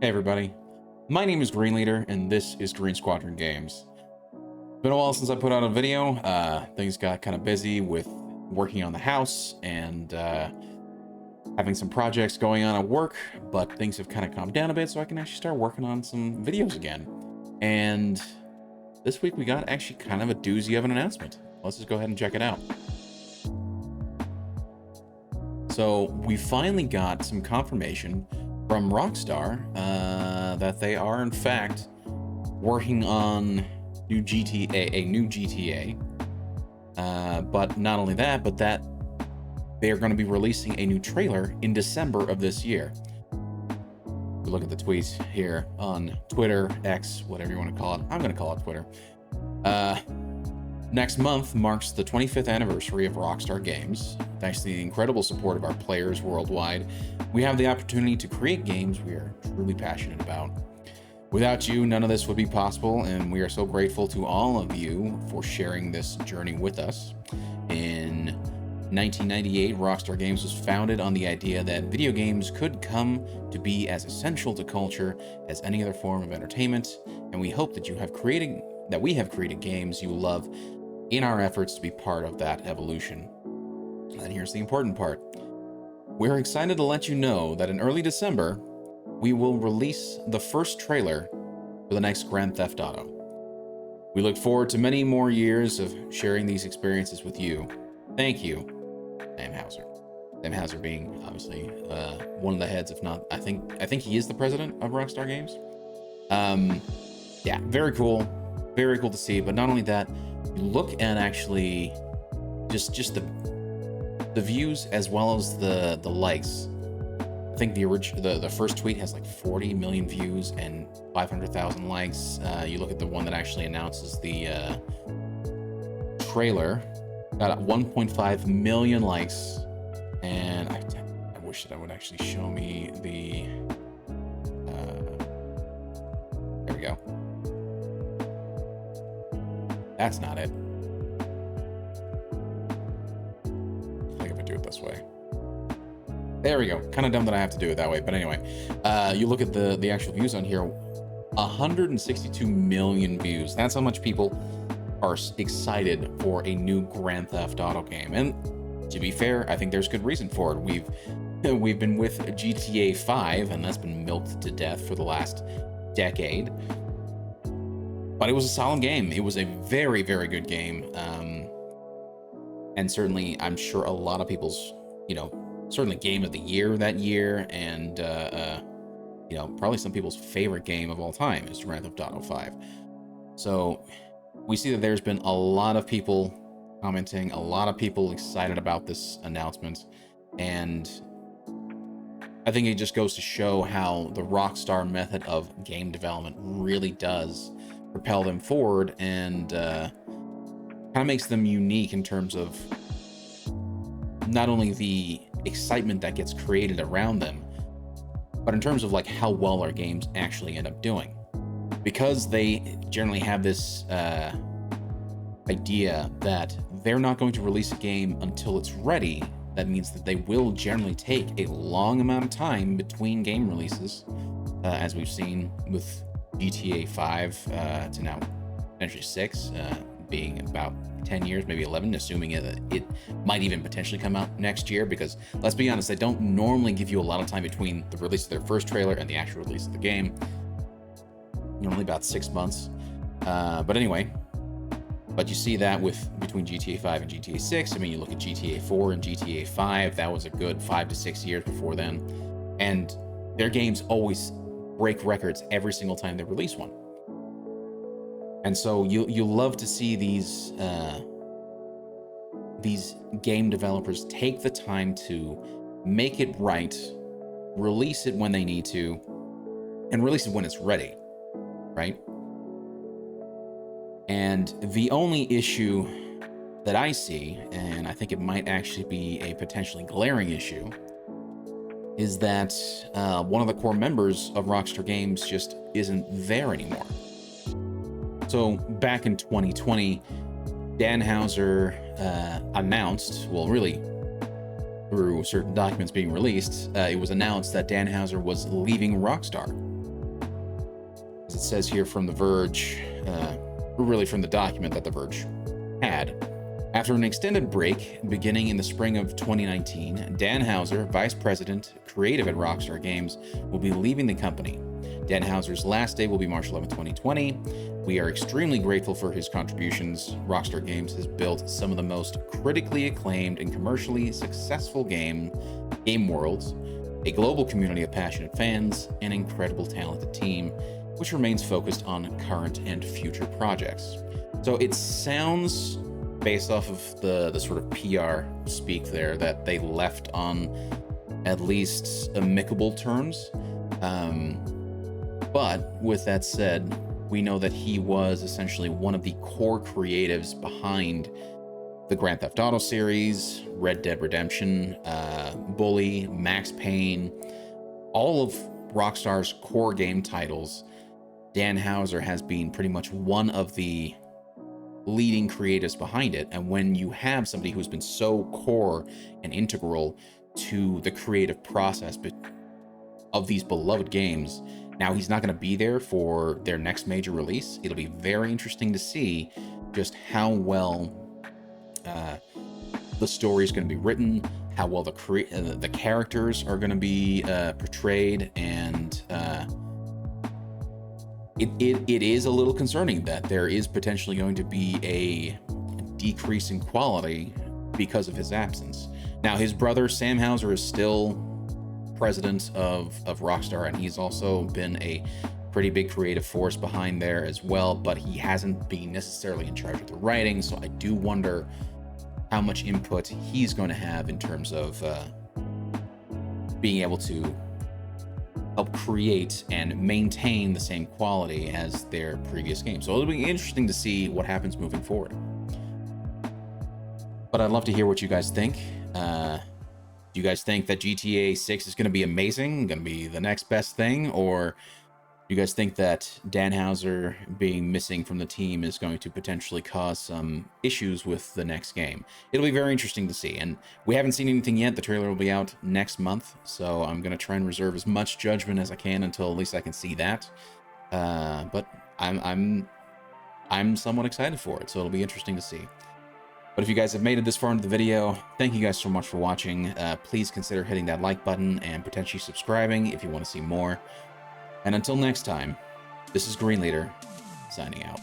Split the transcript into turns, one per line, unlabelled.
Hey everybody, my name is Green Leader and this is Green Squadron Games. Been a while since I put out a video. Things got kind of busy with working on the house and having some projects going on at work, but things have kind of calmed down a bit so I can actually start working on some videos again. And this week we got actually kind of a doozy of an announcement. Let's just go ahead and check it out. So we finally got some confirmation from Rockstar that they are in fact working on a new GTA. But not only that, but that they are going to be releasing a new trailer in December of this year. We look at the tweets here on Twitter, X, whatever you want to call it. I'm going to call it Twitter. Next month marks the 25th anniversary of Rockstar Games. Thanks to the incredible support of our players worldwide, we have the opportunity to create games we are truly passionate about. Without you, none of this would be possible, and we are so grateful to all of you for sharing this journey with us. In 1998, Rockstar Games was founded on the idea that video games could come to be as essential to culture as any other form of entertainment, and we hope that we have created games you love in our efforts to be part of that evolution. And here's the important part. We're excited to let you know that in early December, we will release the first trailer for the next Grand Theft Auto. We look forward to many more years of sharing these experiences with you. Thank you, Sam Houser. Sam Houser being obviously one of the heads, if not, I think he is the president of Rockstar Games. Yeah, very cool to see. But not only that, look at actually just the views as well as the likes. I think the first tweet has like 40 million views and 500,000 likes. You look at the one that actually announces the trailer, got 1.5 million likes, and I wish that I would actually show me the. There we go. That's not it. I think if I do it this way. There we go. Kind of dumb that I have to do it that way, but anyway, you look at the actual views on here, 162 million views. That's how much people are excited for a new Grand Theft Auto game. And to be fair, I think there's good reason for it. We've been with GTA 5, and that's been milked to death for the last decade. But it was a solid game. It was a very, very good game. And certainly, I'm sure a lot of people's, certainly game of the year that year, and probably some people's favorite game of all time is Grand Theft Auto 5. So we see that there's been a lot of people commenting, a lot of people excited about this announcement, and I think it just goes to show how the Rockstar method of game development really does propel them forward, and kind of makes them unique in terms of not only the excitement that gets created around them, but in terms of like how well our games actually end up doing, because they generally have this idea that they're not going to release a game until it's ready. That means that they will generally take a long amount of time between game releases, as we've seen with GTA 5 to now potentially 6, being about 10 years, maybe 11, assuming it might even potentially come out next year, because let's be honest, they don't normally give you a lot of time between the release of their first trailer and the actual release of the game. Normally about 6 months. But anyway, but you see that between GTA 5 and GTA 6. I mean, you look at GTA 4 and GTA 5, that was a good 5 to 6 years before then. And their games always break records every single time they release one. And so you love to see these game developers take the time to make it right, release it when they need to, and release it when it's ready, right? And the only issue that I see, and I think it might actually be a potentially glaring issue, is that one of the core members of Rockstar Games just isn't there anymore. So back in 2020, Dan Houser announced, well, really through certain documents being released, it was announced that Dan Houser was leaving Rockstar. As it says here from The Verge, really from the document that The Verge had. After an extended break beginning in the spring of 2019, Dan Houser, Vice President, Creative at Rockstar Games, will be leaving the company. Dan Houser's last day will be March 11, 2020. We are extremely grateful for his contributions. Rockstar Games has built some of the most critically acclaimed and commercially successful game worlds, a global community of passionate fans, and an incredible talented team, which remains focused on current and future projects. So it sounds, based off of the sort of PR speak there, that they left on at least amicable terms. But with that said, we know that he was essentially one of the core creatives behind the Grand Theft Auto series, Red Dead Redemption, Bully, Max Payne, all of Rockstar's core game titles. Dan Houser has been pretty much one of the leading creatives behind it. And when you have somebody who's been so core and integral to the creative process of these beloved games, now he's not going to be there for their next major release. It'll be very interesting to see just how well the story is going to be written, how well the characters are going to be portrayed, and it is a little concerning that there is potentially going to be a decrease in quality because of his absence. Now, his brother Sam Houser is still president of Rockstar, and he's also been a pretty big creative force behind there as well, but he hasn't been necessarily in charge of the writing, so I do wonder how much input he's going to have in terms of being able to help create and maintain the same quality as their previous games. So it'll be interesting to see what happens moving forward. But I'd love to hear what you guys think. Do you guys think that GTA 6 is going to be amazing, going to be the next best thing, or do you guys think that Dan Houser being missing from the team is going to potentially cause some issues with the next game? It'll be very interesting to see, and we haven't seen anything yet. The trailer will be out next month, so I'm going to try and reserve as much judgment as I can until at least I can see that. But I'm somewhat excited for it, so it'll be interesting to see. But if you guys have made it this far into the video, thank you guys so much for watching. Please consider hitting that like button and potentially subscribing if you want to see more. And until next time, this is Green Leader, signing out.